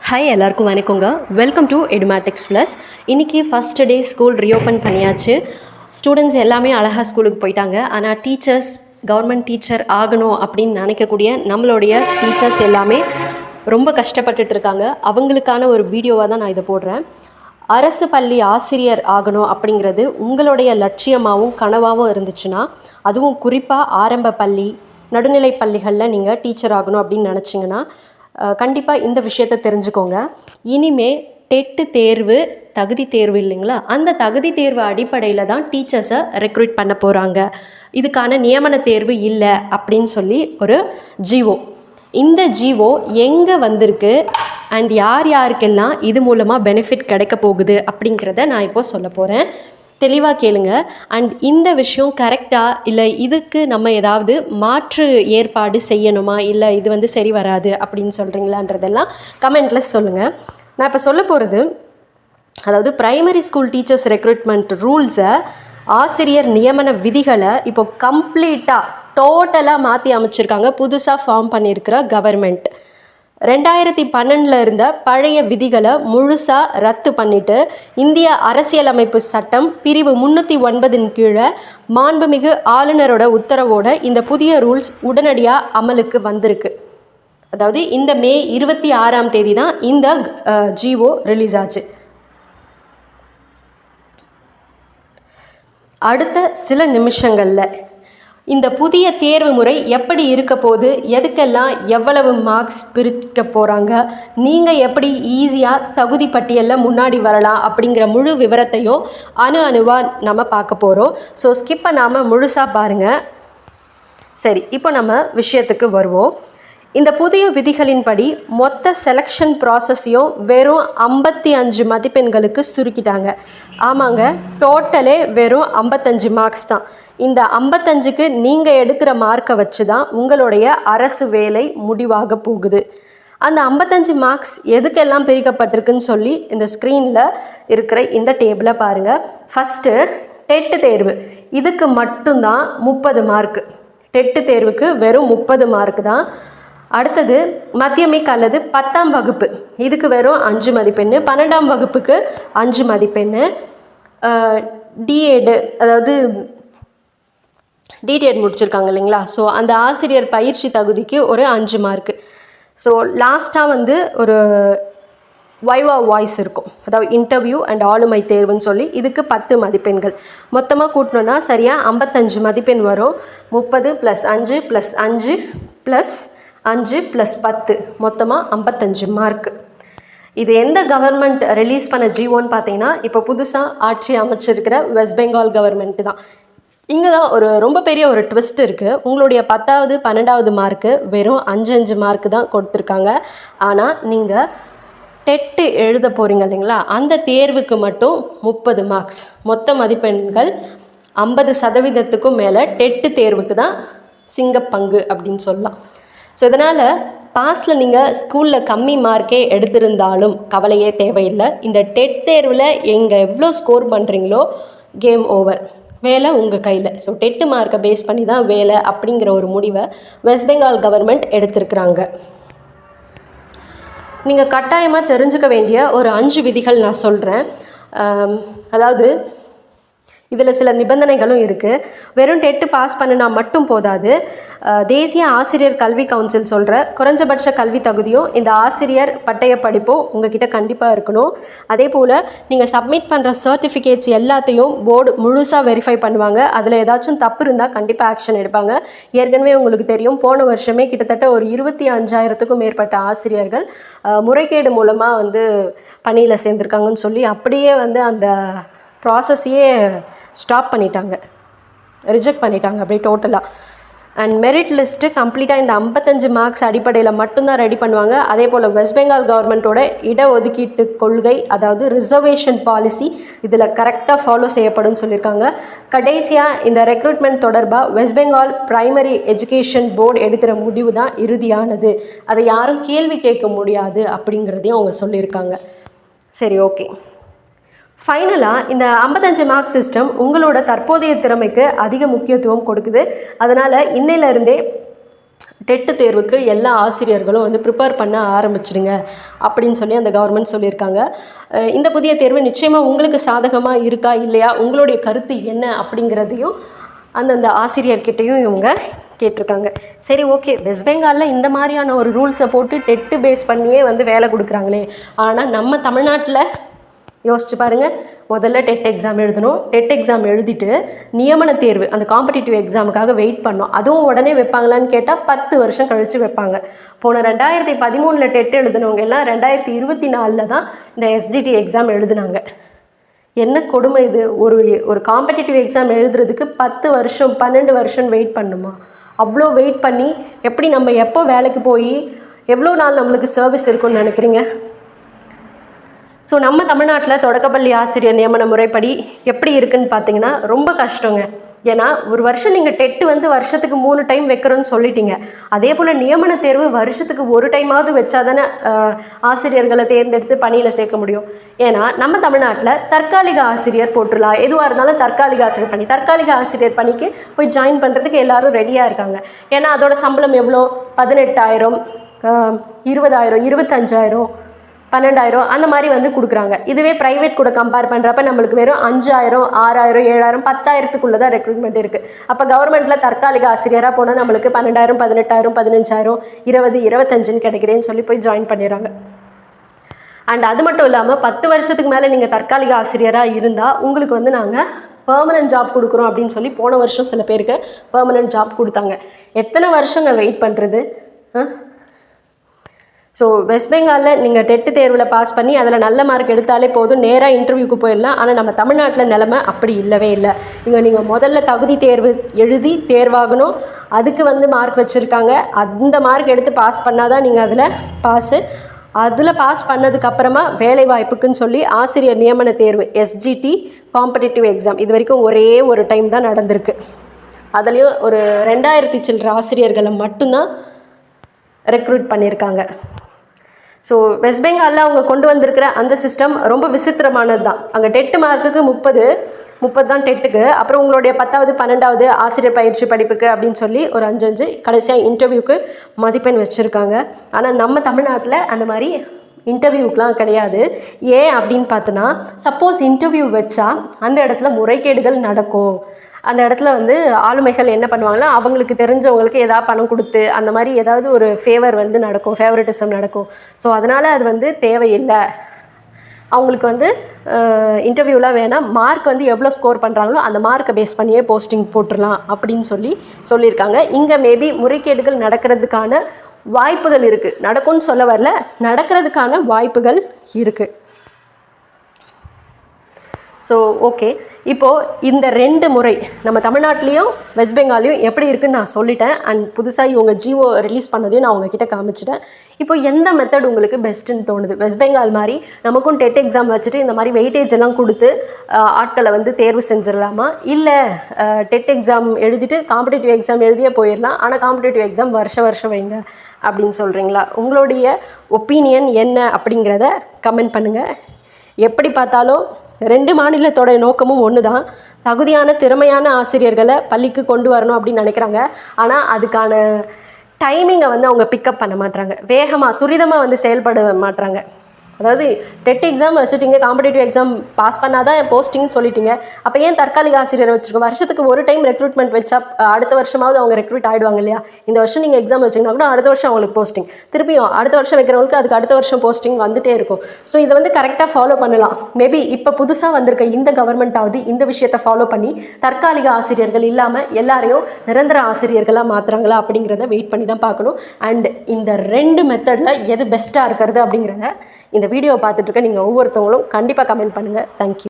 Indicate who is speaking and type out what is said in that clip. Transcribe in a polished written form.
Speaker 1: Hi எல்லாருக்கும் வணக்கங்க. Welcome to Edumatics plus. இன்றைக்கி ஃபஸ்ட் டே ஸ்கூல் ரீஓப்பன் பண்ணியாச்சு. ஸ்டூடெண்ட்ஸ் எல்லாமே அழகாக ஸ்கூலுக்கு போயிட்டாங்க. ஆனால் டீச்சர்ஸ் கவர்மெண்ட் டீச்சர் ஆகணும் அப்படின்னு நினைக்கக்கூடிய நம்மளுடைய டீச்சர்ஸ் எல்லாமே ரொம்ப கஷ்டப்பட்டுட்டு இருக்காங்க. அவங்களுக்கான ஒரு வீடியோவாக தான் நான் இதை போடுறேன். அரசு பள்ளி ஆசிரியர் ஆகணும் அப்படிங்கிறது உங்களுடைய லட்சியமாகவும் கனவாகவும் இருந்துச்சுன்னா, அதுவும் குறிப்பாக ஆரம்ப பள்ளி நடுநிலை பள்ளிகளில் நீங்கள் டீச்சர் ஆகணும் அப்படின்னு நினச்சிங்கன்னா கண்டிப்பாக இந்த விஷயத்தை தெரிஞ்சுக்கோங்க. இனிமே டெட்டு தேர்வு தகுதி தேர்வு இல்லைங்களா, அந்த தகுதி தேர்வு அடிப்படையில் தான் டீச்சர்ஸை ரெக்ரூட் பண்ண போகிறாங்க. இதுக்கான நியமன தேர்வு இல்லை அப்படின்னு சொல்லி ஒரு ஜிஓ. இந்த ஜிஓ எங்கே வந்திருக்கு அண்ட் யார் யாருக்கெல்லாம் இது மூலமாக பெனிஃபிட் கிடைக்க போகுது அப்படிங்கிறத நான் இப்போது சொல்ல போகிறேன். தெளிவாக கேளுங்க. அண்ட் இந்த விஷயம் கரெக்டாக இல்லை இதுக்கு நம்ம ஏதாவது மாற்று ஏற்பாடு செய்யணுமா, இல்லை இது சரி வராது அப்படின்னு சொல்கிறீங்களான்றதெல்லாம் கமெண்ட்டில் சொல்லுங்கள். நான் இப்போ சொல்ல போகிறது, அதாவது ப்ரைமரி ஸ்கூல் டீச்சர்ஸ் ரெக்ரூட்மெண்ட் ரூல்ஸை, ஆசிரியர் நியமன விதிகளை இப்போ கம்ப்ளீட்டாக டோட்டலாக மாற்றி அமைச்சிருக்காங்க. புதுசாக ஃபார்ம் பண்ணியிருக்கிற கவர்மெண்ட் 2012 இருந்த பழைய விதிகளை முழுசாக ரத்து பண்ணிவிட்டு இந்திய அரசியலமைப்பு சட்டம் பிரிவு 309 கீழே மாண்புமிகு ஆளுநரோட உத்தரவோட இந்த புதிய ரூல்ஸ் உடனடியாக அமலுக்கு வந்திருக்கு. அதாவது இந்த மே 26 தான் இந்த ஜிஓ ரிலீஸ் ஆச்சு. அடுத்த சில நிமிஷங்களில் இந்த புதிய தேர்வு முறை எப்படி இருக்க போது, எதுக்கெல்லாம் எவ்வளவு மார்க்ஸ் பிரிக்க போகிறாங்க, நீங்கள் எப்படி ஈஸியாக தகுதி பட்டியலில் முன்னாடி வரலாம் அப்படிங்கிற முழு விவரத்தையும் அணுவாக நம்ம பார்க்க போகிறோம். ஸோ ஸ்கிப் பண்ணாமல் முழுசாக பாருங்கள். சரி, இப்போ நம்ம விஷயத்துக்கு வருவோம். இந்த புதிய விதிகளின்படி மொத்த செலெக்ஷன் ப்ராசஸையும் வெறும் 55 மதிப்பெண்களுக்கு சுருக்கிட்டாங்க. ஆமாங்க, டோட்டலே வெறும் 55 மார்க்ஸ் தான். இந்த 55க்கு நீங்கள் எடுக்கிற மார்க்கை வச்சு தான் உங்களுடைய அரசு வேலை முடிவாக போகுது. அந்த 55 மார்க்ஸ் எதுக்கெல்லாம் பிரிக்கப்பட்டிருக்குன்னு சொல்லி இந்த ஸ்க்ரீனில் இருக்கிற இந்த டேபிளை பாருங்கள். ஃபஸ்ட்டு டெட்டு தேர்வு, இதுக்கு மட்டும்தான் 30 மார்க்கு. டெட்டு தேர்வுக்கு வெறும் 30 மார்க்கு தான். அடுத்தது மத்தியமிக் அல்லது 10ஆம் வகுப்பு, இதுக்கு வெறும் 5 மதிப்பெண். 12ஆம் வகுப்புக்கு 5 மதிப்பெண். டிஎட், அதாவது டிடிஎட் முடிச்சிருக்காங்க இல்லைங்களா, ஸோ அந்த ஆசிரியர் பயிற்சி தகுதிக்கு ஒரு 5 மார்க்கு. ஸோ லாஸ்ட்டாக ஒரு வைவா வாய்ஸ் இருக்கும், அதாவது இன்டர்வியூ அண்ட் ஆளுமை தேர்வுன்னு சொல்லி இதுக்கு 10 மதிப்பெண்கள். மொத்தமாக கூட்டணுன்னா சரியாக 55 மதிப்பெண் வரும். 30 + 5 + 5 + 5 + 10 மொத்தமாக 55 மார்க்கு. இது எந்த கவர்மெண்ட் ரிலீஸ் பண்ண ஜிஓன்னு பார்த்தீங்கன்னா, இப்போ புதுசாக ஆட்சி அமைச்சிருக்கிற வெஸ்ட் பெங்கால் கவர்மெண்ட்டு தான். இங்கே தான் ரொம்ப பெரிய ஒரு ட்விஸ்ட் இருக்குது. உங்களுடைய 10வது 12வது மார்க்கு வெறும் 5 மார்க்கு தான் கொடுத்துருக்காங்க. ஆனால் நீங்கள் டெட்டு எழுத போகிறீங்க இல்லைங்களா, அந்த தேர்வுக்கு மட்டும் 30 மார்க்ஸ். மொத்த மதிப்பெண்கள் 50% மேலே டெட்டு தேர்வுக்கு தான் சிங்கப்பங்கு அப்படின்னு சொல்லலாம். ஸோ இதனால் பாஸில் நீங்கள் ஸ்கூலில் கம்மி மார்க்கே எடுத்திருந்தாலும் கவலையே தேவையில்லை. இந்த டெட் தேர்வில் எவ்வளோ ஸ்கோர் பண்ணுறீங்களோ கேம் ஓவர், வேலை உங்கள் கையில். ஸோ டெட்டு மார்க்கை பேஸ் பண்ணி தான் வேலை அப்படிங்கிற ஒரு முடிவை வெஸ்ட் பெங்கால் கவர்மெண்ட் எடுத்திருக்கிறாங்க. நீங்கள் கட்டாயமாக தெரிஞ்சுக்க வேண்டிய ஒரு 5 விதிகள் நான் சொல்கிறேன். அதாவது இதில் சில நிபந்தனைகளும் இருக்குது. வெறும் டெட்டு பாஸ் பண்ணினா மட்டும் போதாது. தேசிய ஆசிரியர் கல்வி கவுன்சில் சொல்கிற குறைஞ்சபட்ச கல்வி தகுதியும் இந்த ஆசிரியர் பட்டய படிப்பும் உங்ககிட்ட கண்டிப்பாக இருக்கணும். அதே போல் நீங்கள் சப்மிட் பண்ணுற சர்டிஃபிகேட்ஸ் எல்லாத்தையும் போர்டு முழுசாக வெரிஃபை பண்ணுவாங்க. அதில் ஏதாச்சும் தப்பு இருந்தால் கண்டிப்பாக ஆக்ஷன் எடுப்பாங்க. ஏற்கனவே உங்களுக்கு தெரியும், போன வருஷமே கிட்டத்தட்ட ஒரு 25,000க்கும் மேற்பட்ட ஆசிரியர்கள் முறைகேடு மூலமாக பணியில் சேர்ந்துருக்காங்கன்னு சொல்லி அப்படியே அந்த ப்ராசஸையே ஸ்டாப் பண்ணிட்டாங்க, ரிஜெக்ட் பண்ணிட்டாங்க அப்படியே டோட்டலாக. அண்ட் மெரிட் லிஸ்ட்டு கம்ப்ளீட்டாக இந்த 55 மார்க்ஸ் அடிப்படையில் மட்டும்தான் ரெடி பண்ணுவாங்க. அதே போல் வெஸ்ட் பெங்கால் கவர்மெண்ட்டோட இடஒதுக்கீட்டு கொள்கை, அதாவது ரிசர்வேஷன் பாலிசி, இதில் கரெக்டாக ஃபாலோ செய்யப்படும்னு சொல்லியிருக்காங்க. கடைசியாக இந்த ரெக்ரூட்மெண்ட் தொடர்பாக west Bengal primary education board எடுக்கிற முடிவு தான் இறுதியானது, அதை யாரும் கேள்வி கேட்க முடியாது அப்படிங்கிறதையும் அவங்க சொல்லியிருக்காங்க. சரி, ஓகே. ஃபைனலாக இந்த 55 மார்க் சிஸ்டம் உங்களோட தற்போதைய திறமைக்கு அதிக முக்கியத்துவம் கொடுக்குது. அதனால் இன்னையிலேருந்தே டெட்டு தேர்வுக்கு எல்லா ஆசிரியர்களும் வந்து ப்ரிப்பேர் பண்ண ஆரம்பிச்சிடுங்க அப்படின்னு சொல்லி அந்த கவர்மெண்ட் சொல்லியிருக்காங்க. இந்த புதிய தேர்வு நிச்சயமாக உங்களுக்கு சாதகமாக இருக்கா இல்லையா, உங்களுடைய கருத்து என்ன அப்படிங்கிறதையும் அந்தந்த ஆசிரியர்கிட்டையும் இவங்க கேட்டிருக்காங்க. சரி, ஓகே, வெஸ்ட் பெங்காலில் இந்த மாதிரியான ஒரு ரூல்ஸை போட்டு டெட்டு பேஸ் பண்ணியே வந்து வேலை கொடுக்குறாங்களே, ஆனால் நம்ம தமிழ்நாட்டில் யோசிச்சு பாருங்கள். முதல்ல டெட் எக்ஸாம் எழுதணும். டெட் எக்ஸாம் எழுதிட்டு நியமன தேர்வு அந்த காம்படிட்டிவ் எக்ஸாமுக்காக வெயிட் பண்ணோம். அதுவும் உடனே வைப்பாங்களான்னு கேட்டால் 10 வருஷம் கழித்து வைப்பாங்க. போன 2013 டெட் எழுதினவங்க எல்லாம் 2024 தான் இந்த எஸ்ஜிடி எக்ஸாம் எழுதினாங்க. என்ன கொடுமை இது! ஒரு காம்படிட்டிவ் எக்ஸாம் எழுதுறதுக்கு 10 வருஷம் 12 வருஷம் வெயிட் பண்ணுமா? அவ்வளோ வெயிட் பண்ணி எப்படி நம்ம எப்போ வேலைக்கு போய் எவ்வளோ நாள் நம்மளுக்கு சர்வீஸ் இருக்குன்னு நினைக்கிறீங்க? ஸோ நம்ம தமிழ்நாட்டில் தொடக்கப்பள்ளி ஆசிரியர் நியமன முறைப்படி எப்படி இருக்குதுன்னு பார்த்தீங்கன்னா ரொம்ப கஷ்டங்க. ஏன்னா ஒரு வருஷம் நீங்கள் டெட்டு வந்து வருஷத்துக்கு 3 டைம் வைக்கிறோன்னு சொல்லிட்டீங்க. அதே போல் நியமன தேர்வு வருஷத்துக்கு 1 டைமாவது வச்சா தானே ஆசிரியர்களை தேர்ந்தெடுத்து பணியில் சேர்க்க முடியும். ஏன்னா நம்ம தமிழ்நாட்டில் தற்காலிக ஆசிரியர் போட்டுடலாம், எதுவாக இருந்தாலும் தற்காலிக ஆசிரியர் பணிக்கு போய் ஜாயின் பண்ணுறதுக்கு எல்லோரும் ரெடியாக இருக்காங்க. ஏன்னா அதோட சம்பளம் எவ்வளோ? 18,000, 20,000, 25,000, 12,000 அந்த மாதிரி வந்து கொடுக்குறாங்க. இதுவே ப்ரைவேட் கூட கம்பேர் பண்ணுறப்ப நம்மளுக்கு வெறும் 5,000, 6,000, 7,000, 10,000க்குள்ளே தான் ரெக்ரூட்மெண்ட் இருக்குது. அப்போ கவர்மெண்ட்டில் தற்காலிக ஆசிரியராக போனால் நம்மளுக்கு 12,000, 18,000, 15,000, 20, 25ன்னு கிடைக்கிறேன்னு சொல்லி போய் ஜாயின் பண்ணிடுறாங்க. அண்ட் அது மட்டும் இல்லாமல் 10 வருஷத்துக்கு மேலே நீங்கள் தற்காலிக ஆசிரியராக இருந்தால் உங்களுக்கு வந்து நாங்கள் பெர்மனன்ட் ஜாப் கொடுக்குறோம் அப்படின்னு சொல்லி போன வருஷம் சில பேருக்கு பெர்மனன்ட் ஜாப் கொடுத்தாங்க. எத்தனை வருஷங்க வெயிட் பண்ணுறது? ஸோ வெஸ்ட் பெங்காலில் நீங்கள் டெட்டு தேர்வில் பாஸ் பண்ணி அதில் நல்ல மார்க் எடுத்தாலே போதும், நேராக இன்டர்வியூக்கு போயிடலாம். ஆனால் நம்ம தமிழ்நாட்டில் நிலைமை அப்படி இல்லவே இல்லை. நீங்கள் முதல்ல தகுதி தேர்வு எழுதி தேர்வாகணும். அதுக்கு வந்து மார்க் வச்சுருக்காங்க. அந்த மார்க் எடுத்து பாஸ் பண்ணால் தான் நீங்கள் அதில் பாஸு. அதில் பாஸ் பண்ணதுக்கப்புறமா வேலை வாய்ப்புக்குன்னு சொல்லி ஆசிரியர் நியமன தேர்வு எஸ்ஜிடி காம்படிட்டிவ் எக்ஸாம் இது வரைக்கும் ஒரே ஒரு டைம் தான் நடந்திருக்கு. அதுலேயும் ஒரு 2000 சில்லற ஆசிரியர்களை மட்டும்தான் ரெக்ரூட் பண்ணியிருக்காங்க. ஸோ வெஸ்ட் பெங்காலில் அவங்க கொண்டு வந்திருக்கிற அந்த சிஸ்டம் ரொம்ப விசித்திரமானது தான். அங்கே டெட்டு மார்க்குக்கு 30 தான் டெட்டுக்கு. அப்புறம் உங்களுடைய 10வது 12வது ஆசிரியர் பயிற்சி படிப்புக்கு அப்படின்னு சொல்லி ஒரு 5 கடைசியாக இன்டர்வியூக்கு மதிப்பெண் வச்சுருக்காங்க. ஆனால் நம்ம தமிழ்நாட்டில் அந்த மாதிரி இன்டர்வியூக்கெலாம் கிடையாது. ஏன் அப்படின்னு பார்த்தோன்னா, சப்போஸ் இன்டர்வியூ வச்சா அந்த இடத்துல முறைகேடுகள் நடக்கும். அந்த இடத்துல வந்து ஆளுமைகள் என்ன பண்ணுவாங்கன்னா, அவங்களுக்கு தெரிஞ்சவங்களுக்கு ஏதாவது பணம் கொடுத்து அந்த மாதிரி ஏதாவது ஒரு ஃபேவர் வந்து நடக்கும், ஃபேவரட்டிசம் நடக்கும். ஸோ அதனால் அது வந்து தேவையில்லை. அவங்களுக்கு வந்து இன்டர்வியூலாம் வேணாம், மார்க் வந்து எவ்வளோ ஸ்கோர் பண்ணுறாங்களோ அந்த மார்க்கை பேஸ் பண்ணியே போஸ்டிங் போட்டுடலாம் அப்படின்னு சொல்லியிருக்காங்க. இங்கே மேபி முறைகேடுகள் நடக்கிறதுக்கான வாய்ப்புகள் இருக்குது. நடக்கும்னு சொல்ல வரல, நடக்கிறதுக்கான வாய்ப்புகள் இருக்குது. ஸோ ஓகே, இப்போது இந்த 2 முறை நம்ம தமிழ்நாட்டிலையும் வெஸ்ட் பெங்காலையும் எப்படி இருக்குதுன்னு நான் சொல்லிட்டேன். அண்ட் புதுசாக இவங்க ஜிஓ ரிலீஸ் பண்ணதையும் நான் உங்ககிட்ட காமிச்சிட்டேன். இப்போ எந்த மெத்தட் உங்களுக்கு பெஸ்ட்டுன்னு தோணுது? வெஸ்ட் பெங்கால் மாதிரி நமக்கும் டெட் எக்ஸாம் வச்சுட்டு இந்த மாதிரி வெயிட்டேஜ் எல்லாம் கொடுத்து ஆட்களை வந்து தேர்வு செஞ்சிடலாமா? இல்லை டெட் எக்ஸாம் எழுதிட்டு காம்படிட்டிவ் எக்ஸாம் எழுதியே போயிடலாம், ஆனால் காம்படிட்டிவ் எக்ஸாம் வருஷம் வைங்க அப்படின்னு சொல்கிறீங்களா? உங்களுடைய ஒப்பீனியன் என்ன அப்படிங்கிறத கமெண்ட் பண்ணுங்கள். எப்படி பார்த்தாலும் 2 மாநிலத்தோட நோக்கமும் ஒன்று தான். தகுதியான திறமையான ஆசிரியர்களை பள்ளிக்கு கொண்டு வரணும் அப்படின்னு நினைக்கிறாங்க. ஆனால் அதுக்கான டைமிங்கை வந்து அவங்க பிக்கப் பண்ண மாட்டாங்க. வேகமாக துரிதமாக வந்து செயல்பட மாட்டாங்க. அதாவது டெட் எக்ஸாம் வச்சுட்டிங்க, காம்படிட்டிவ் எக்ஸாம் பாஸ் பண்ணால் தான் போஸ்டிங்னு சொல்லிட்டீங்க. அப்போ ஏன் தற்காலிக ஆசிரியரை வச்சுருக்கோம்? வருஷத்துக்கு 1 டைம் ரெக்ரூட்மெண்ட் வச்சா அடுத்த வருஷமாவது அவங்க ரெக்ரூட் ஆகிடுவாங்க இல்லையா? இந்த வருஷம் நீங்கள் எக்ஸாம் வச்சிங்கன்னா கூட அடுத்த வருஷம் அவங்களுக்கு போஸ்டிங், திருப்பியும் அடுத்த வருஷம் வைக்கிறவங்களுக்கு அதுக்கு அடுத்த வருஷம் போஸ்டிங் வந்துகிட்டே இருக்கும். ஸோ இதை வந்து கரெக்டாக ஃபாலோ பண்ணலாம். மேபி இப்போ புதுசாக வந்திருக்க இந்த கவர்மெண்ட்டாவது இந்த விஷயத்தை ஃபாலோ பண்ணி தற்காலிக ஆசிரியர்கள் இல்லாமல் எல்லாரையும் நிரந்தர ஆசிரியர்களாக மாற்றுறாங்களா அப்படிங்கிறத வெயிட் பண்ணி தான் பார்க்கணும். அண்ட் இந்த 2 மெத்தடில் எது பெஸ்ட்டாக இருக்கிறது அப்படிங்கிறத இந்த வீடியோவை பார்த்துட்டு இருக்க நீங்கள் ஒவ்வொருத்தவங்களும் கண்டிப்பாக கமெண்ட் பண்ணுங்கள். தேங்க்யூ.